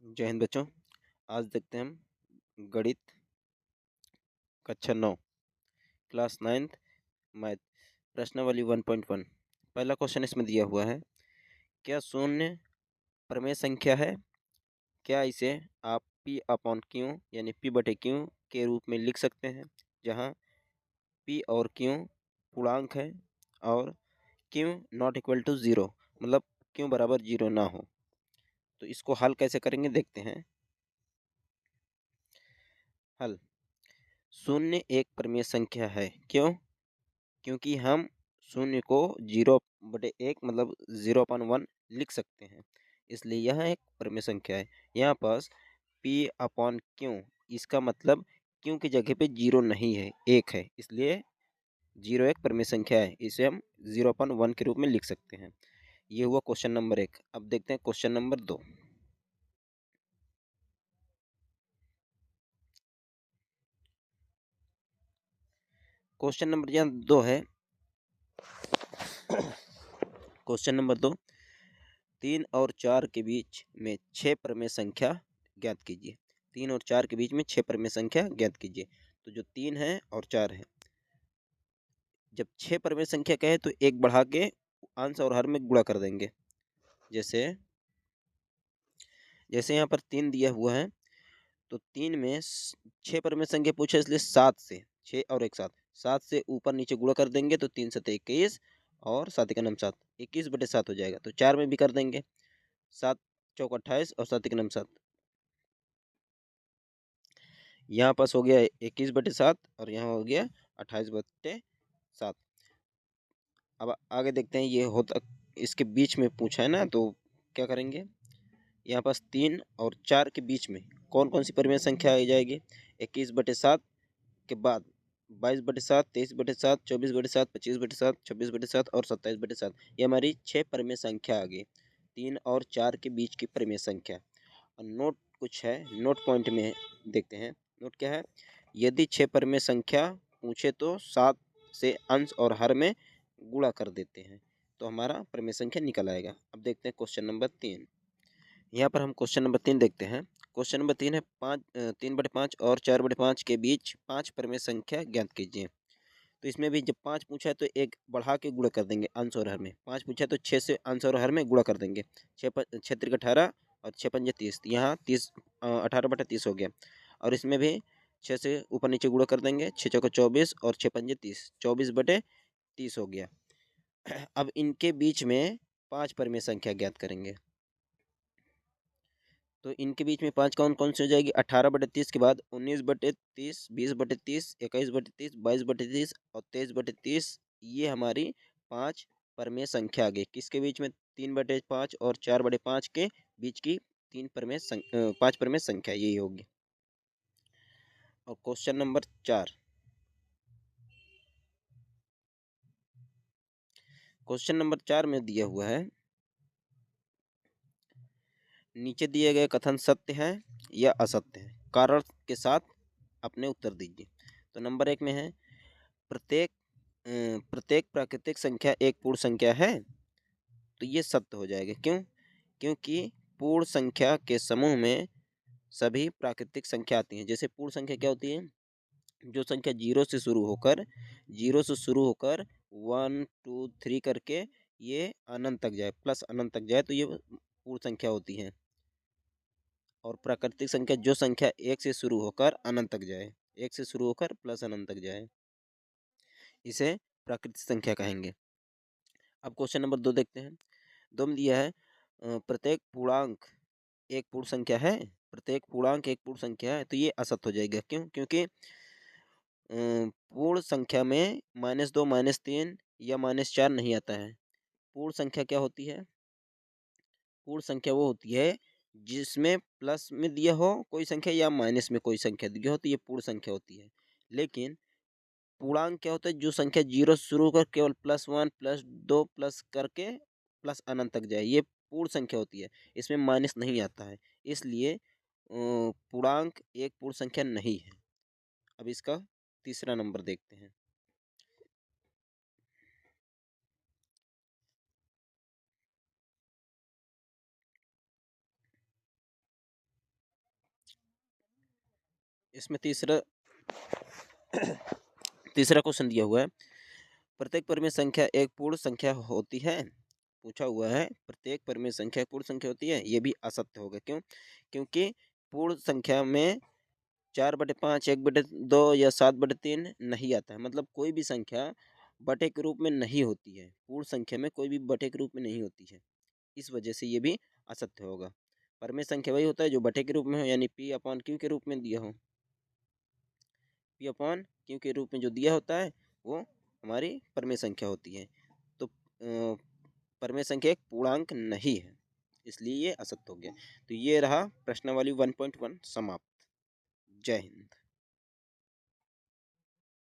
जय हिंद बच्चों। आज देखते हैं हम गणित कक्षा 9 क्लास 9th मैथ प्रश्नावली 1.1। पहला क्वेश्चन इसमें दिया हुआ है, क्या शून्य प्रमेय संख्या है? क्या इसे आप p अपॉन क्यू यानी p बटे क्यू के रूप में लिख सकते हैं, जहां p और q पूर्णांक है और q नॉट इक्वल टू 0, मतलब q बराबर 0 ना हो। तो इसको हल कैसे करेंगे देखते हैं। हल, शून्य एक प्रमेय संख्या है। क्यों? क्योंकि हम शून्य को 0/1 मतलब 0/1 लिख सकते हैं, इसलिए यह एक प्रमेय संख्या है। यहाँ पास p अपॉन क्यू, इसका मतलब क्यू की जगह पे 0 नहीं है, 1 है, इसलिए 0 एक प्रमेय संख्या है। इसे हम 0/1 के रूप में लिख सकते हैं। ये हुआ क्वेश्चन नंबर 1। अब देखते हैं क्वेश्चन नंबर 2। क्वेश्चन नंबर यहाँ 2 है। क्वेश्चन नंबर 2, 3 और 4 के बीच में 6 प्रमेय संख्या ज्ञात कीजिए। 3 और 4 के बीच में 6 प्रमेय संख्या ज्ञात कीजिए। तो जो 3 है और 4 है, जब 6 प्रमेय संख्या कहे तो एक बढ़ा के अंश और हर में गुणा कर देंगे। जैसे जैसे यहाँ पर 3 दिया हुआ है, तो 3 में 6 प्रमेय संख्या पूछे, इसलिए 7 से 6 और एक 7 से ऊपर नीचे गुणा कर देंगे तो 3 7 21 और 7 का नाम 7, 21/7 हो जाएगा। तो 4 में भी कर देंगे, 7 चौक 28 और 7 का नाम 7। यहाँ पास हो गया 21/7 और यहाँ हो गया 28/7। अब आगे देखते हैं, ये होता इसके बीच में पूछा है ना, तो क्या करेंगे। यहाँ पास 3 और 4 के बीच में कौन कौन सी परिमेय संख्या आ जाएगी। 21/7 के बाद 22/7, 23/7, 24/7, 25/7, 26/7 और 27/7। ये हमारी 6 परिमेय संख्या आ गई, 3 और 4 के बीच की परिमेय संख्या। और नोट कुछ है, नोट पॉइंट में देखते हैं। नोट क्या है, यदि 6 परिमेय संख्या पूछे तो 7 से अंश और हर में गुणा कर देते हैं, तो हमारा परिमेय संख्या निकल आएगा। अब देखते हैं क्वेश्चन नंबर 3। यहाँ पर हम क्वेश्चन नंबर 3 देखते हैं। क्वेश्चन नंबर 3 है 3/5 और 4/5 के बीच 5 परिमेय संख्या ज्ञात कीजिए। तो इसमें भी जब 5 पूछा है तो एक बढ़ा के गुणा कर देंगे अंश और हर में। 5 पूछा है तो 6 से अंश और हर में गुणा कर देंगे। 6 3 18 और 6 5 30, यहाँ 30 18/30 हो गया। और इसमें भी 6 से ऊपर नीचे गुणा कर देंगे, 6 चौका 24 और 6 5 30, 24/30 हो गया। अब इनके बीच में 5 परिमेय संख्या ज्ञात करेंगे। तो इनके बीच में 5 कौन कौन सी हो जाएगी। 18/30 के बाद 19/30, 20/30, 21/30, 22/30 और 23/30। ये हमारी 5 परिमेय संख्या आ गई। किसके बीच में? 3/5 और 4/5 के बीच की 5 परिमेय संख्या यही होगी। और क्वेश्चन नंबर 4। क्वेश्चन नंबर 4 में दिया हुआ है, नीचे दिए गए कथन सत्य है या असत्य है, कारण के साथ अपने उत्तर दीजिए। तो नंबर 1 में है, प्रत्येक प्रत्येक प्राकृतिक संख्या एक पूर्ण संख्या है। तो ये सत्य हो जाएगा। क्यों? क्योंकि पूर्ण संख्या के समूह में सभी प्राकृतिक संख्या आती हैं। जैसे पूर्ण संख्या क्या होती है, जो संख्या जीरो से शुरू होकर 1 2 3 करके ये अनंत तक जाए, प्लस अनंत तक जाए, तो ये पूर्ण संख्या होती है। और प्राकृतिक संख्या जो संख्या 1 से शुरू होकर अनंत तक जाए, 1 से शुरू होकर प्लस अनंत तक जाए, इसे प्राकृतिक संख्या कहेंगे। अब क्वेश्चन नंबर 2 देखते हैं। 2 में दिया है, प्रत्येक पूर्णांक एक पूर्ण संख्या है। प्रत्येक पूर्णांक एक पूर्ण संख्या है, तो ये असत्य हो जाएगा। क्यों? क्योंकि पूर्ण संख्या में -2, -3 या -4 नहीं आता है। पूर्ण संख्या क्या होती है? पूर्ण संख्या वो होती है जिसमें प्लस में दिया हो कोई संख्या या माइनस में कोई संख्या दिया हो, तो ये पूर्ण संख्या होती है। लेकिन पूर्णांक क्या होता है, जो संख्या 0 से शुरू होकर केवल +1 +2 प्लस करके प्लस अनंत तक जाए, ये पूर्ण संख्या होती है। इसमें माइनस नहीं आता है, इसलिए पूर्णांक एक पूर्ण संख्या नहीं है। अब इसका तीसरा नंबर देखते हैं। इसमें तीसरा तीसरा क्वेश्चन दिया हुआ है, प्रत्येक परिमेय संख्या एक पूर्ण संख्या होती है। पूछा हुआ है प्रत्येक परिमेय संख्या एक पूर्ण संख्या होती है, ये भी असत्य होगा। क्यों? क्योंकि पूर्ण संख्या में 4/5, 1/2 या 7/3 नहीं आता है। मतलब कोई भी संख्या बटे के रूप में नहीं होती है, पूर्ण संख्या में कोई भी बटे के रूप में नहीं होती है, इस वजह से ये भी असत्य होगा। परिमेय संख्या वही होता है जो बटे के रूप में हो, यानी P/Q के रूप में दिया हो। P/Q के रूप में जो दिया होता है वो हमारी परिमेय संख्या होती है। तो परिमेय संख्या एक पूर्णांक नहीं है, इसलिए ये असत्य हो गया। तो ये रहा प्रश्नावली 1.1 समाप्त। जय हिंद।